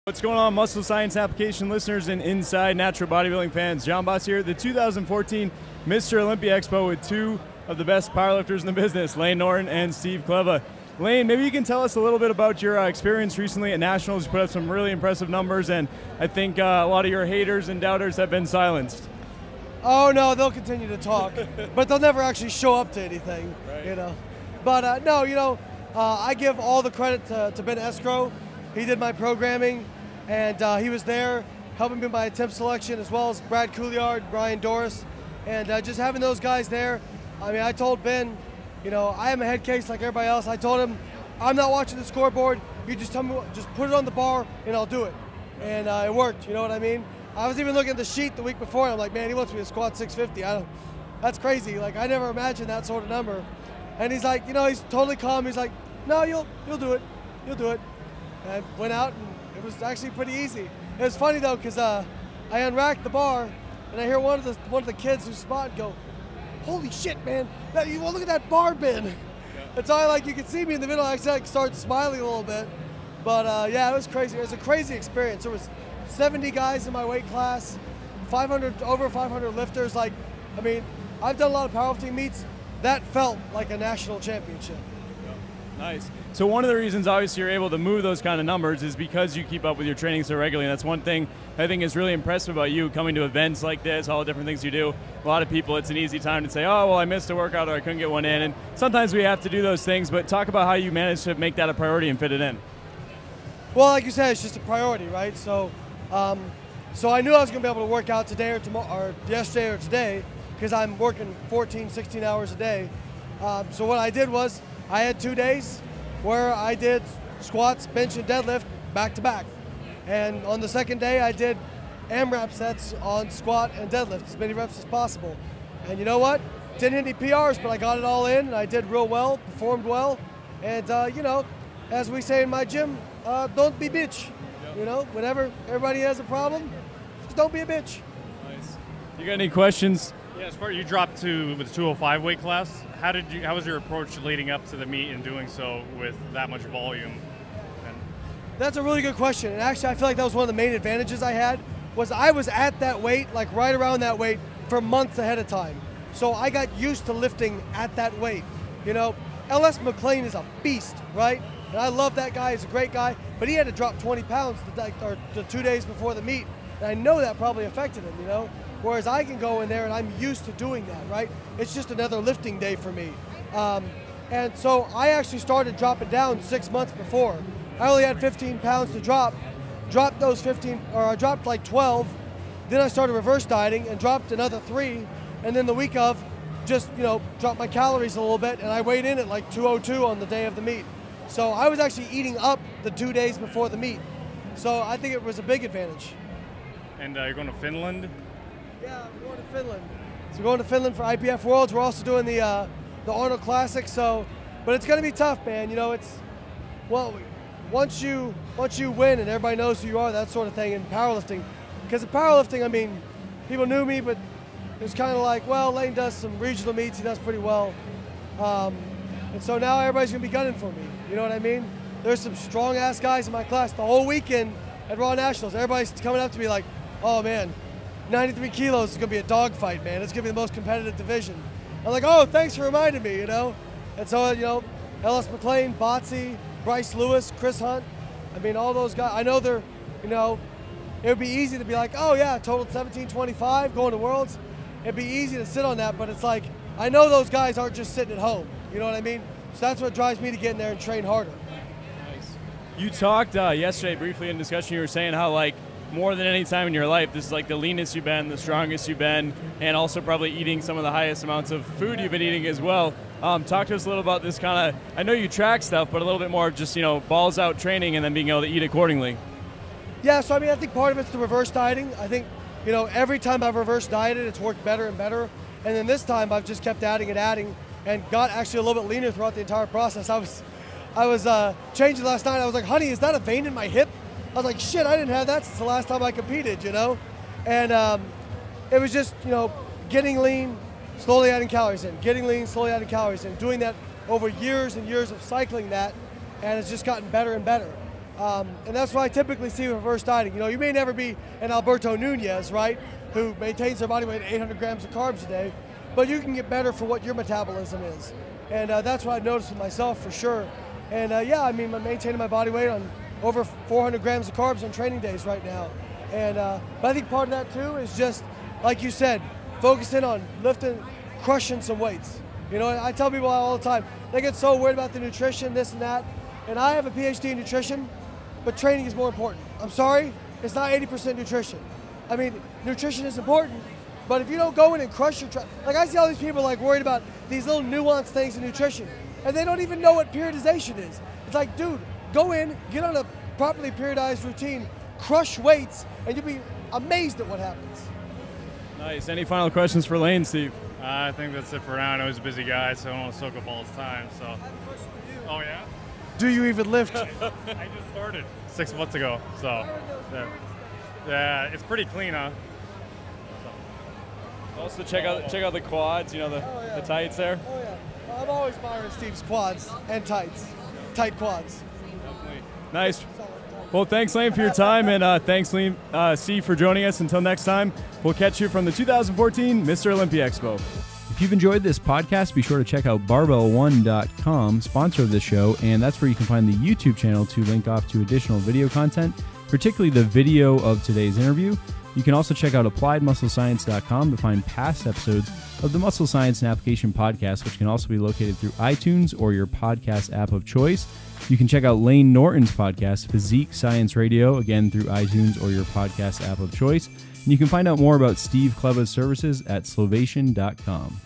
What's going on, muscle science application listeners and inside natural bodybuilding fans? John Boss here, the 2014 Mr. Olympia Expo with two of the best powerlifters in the business, Layne Norton and Steve Kleva. Layne, maybe you can tell us a little bit about your experience recently at Nationals. You put up some really impressive numbers, and I think a lot of your haters and doubters have been silenced. Oh no, they'll continue to talk, but they'll never actually show up to anything, right. you know. But no, I give all the credit to Ben Escrow. He did my programming, and he was there helping me with my attempt selection, as well as Brad Couliard, Brian Doris, and just having those guys there. I mean, I told Ben, I am a head case like everybody else. I told him, I'm not watching the scoreboard. You just tell me, just put it on the bar, and I'll do it. And it worked. You know what I mean? I was even looking at the sheet the week before, and I'm like, man, he wants me to squat 650. That's crazy. Like, I never imagined that sort of number. And he's like, he's totally calm. He's like, no, you'll do it. You'll do it. And I went out, and it was actually pretty easy. It was funny though, because I unracked the bar, and I hear one of the kids who's spotting go, "Holy shit, man! Look at that bar bin." Yeah. It's all like you could see me in the middle. I actually started smiling a little bit, but yeah, it was crazy. It was a crazy experience. There was 70 guys in my weight class, over 500 lifters. Like, I mean, I've done a lot of powerlifting meets. That felt like a national championship. Nice. So one of the reasons obviously you're able to move those kind of numbers is because you keep up with your training so regularly, and that's one thing I think is really impressive about you coming to events like this, all the different things you do. A lot of people, it's an easy time to say, oh, well, I missed a workout or I couldn't get one in, and sometimes we have to do those things, but talk about how you managed to make that a priority and fit it in. Well, like you said, it's just a priority, right? So so I knew I was going to be able to work out today or tomorrow, or yesterday or today, because I'm working 14, 16 hours a day. So what I did was I had 2 days where I did squats, bench, and deadlift back to back. And on the second day, I did AMRAP sets on squat and deadlift, as many reps as possible. And you know what? Didn't hit any PRs, but I got it all in, and I did real well, performed well. And, as we say in my gym, don't be bitch. Whenever everybody has a problem, just don't be a bitch. Nice. You got any questions? Yeah, as far as you dropped to with the 205 weight class, how was your approach leading up to the meet and doing so with that much volume? That's a really good question. And actually, I feel like that was one of the main advantages I had, was I was at that weight, like right around that weight, for months ahead of time. So I got used to lifting at that weight. LS McLean is a beast, right? And I love that guy. He's a great guy. But he had to drop 20 pounds the 2 days before the meet. And I know that probably affected him, Whereas I can go in there and I'm used to doing that, right? It's just another lifting day for me. And so I actually started dropping down 6 months before. I only had 15 pounds to drop. Dropped those 15, or I dropped like 12. Then I started reverse dieting and dropped another 3. And then the week of, just, dropped my calories a little bit, and I weighed in at like 202 on the day of the meet. So I was actually eating up the 2 days before the meet. So I think it was a big advantage. And you're going to Finland? Yeah, we're going to Finland. So we're going to Finland for IPF Worlds. We're also doing the Arnold Classic. But it's going to be tough, man. Once you win and everybody knows who you are, that sort of thing in powerlifting. Because in powerlifting, I mean, people knew me, but it was kind of like, well, Layne does some regional meets. He does pretty well. And so now everybody's going to be gunning for me. You know what I mean? There's some strong-ass guys in my class the whole weekend at Raw Nationals. Everybody's coming up to me like, oh, man, 93 kilos is going to be a dogfight, man. It's going to be the most competitive division. I'm like, oh, thanks for reminding me, And so, LS McLean, Botsy, Bryce Lewis, Chris Hunt, I mean, all those guys, I know they're, it would be easy to be like, oh, yeah, totaled 1725, going to Worlds. It'd be easy to sit on that, but it's like, I know those guys aren't just sitting at home. You know what I mean? So that's what drives me to get in there and train harder. Nice. You talked yesterday briefly in discussion, you were saying how, like, more than any time in your life, this is like the leanest you've been, the strongest you've been, and also probably eating some of the highest amounts of food you've been eating as well. Talk to us a little about this kind of, I know you track stuff, but a little bit more of just, balls out training and then being able to eat accordingly. Yeah, so I mean, I think part of it's the reverse dieting. I think, every time I've reverse dieted, it's worked better and better. And then this time I've just kept adding and got actually a little bit leaner throughout the entire process. I was changing last night. I was like, honey, is that a vein in my hip? I was like, shit, I didn't have that since the last time I competed, And it was just, getting lean, slowly adding calories in, getting lean, slowly adding calories in, doing that over years and years of cycling that, and it's just gotten better and better. And that's what I typically see with reverse dieting. You know, you may never be an Alberto Nunez, right, who maintains their body weight at 800 grams of carbs a day, but you can get better for what your metabolism is. And that's what I've noticed with myself for sure. And yeah, I mean, I'm maintaining my body weight on over 400 grams of carbs on training days right now. And but I think part of that too is just, like you said, focusing on lifting, crushing some weights. You know, I tell people all the time, they get so worried about the nutrition, this and that. And I have a PhD in nutrition, but training is more important. I'm sorry, it's not 80% nutrition. I mean, nutrition is important, but if you don't go in and crush your, like I see all these people like worried about these little nuanced things in nutrition, and they don't even know what periodization is. It's like, dude, go in, get on a properly periodized routine, crush weights, and you'll be amazed at what happens. Nice. Any final questions for Layne, Steve? I think that's it for now. I know he's a busy guy, so I don't want to soak up all his time. So. I have a question for you. Oh yeah? Do you even lift? I just started 6 months ago, so yeah, it's pretty clean, huh? Also check out the quads, you know, the tights there. Oh yeah, I'm always admiring Steve's quads and tights, tight quads. Definitely. Nice. Well, thanks, Layne, for your time, and thanks, Layne, Steve, for joining us. Until next time, we'll catch you from the 2014 Mr. Olympia Expo. If you've enjoyed this podcast, be sure to check out barbell1.com, sponsor of this show, and that's where you can find the YouTube channel to link off to additional video content, particularly the video of today's interview. You can also check out appliedmusclescience.com to find past episodes of the Muscle Science and Application Podcast, which can also be located through iTunes or your podcast app of choice. You can check out Layne Norton's podcast, Physique Science Radio, again through iTunes or your podcast app of choice. And you can find out more about Steve Kleva's services at slovation.com.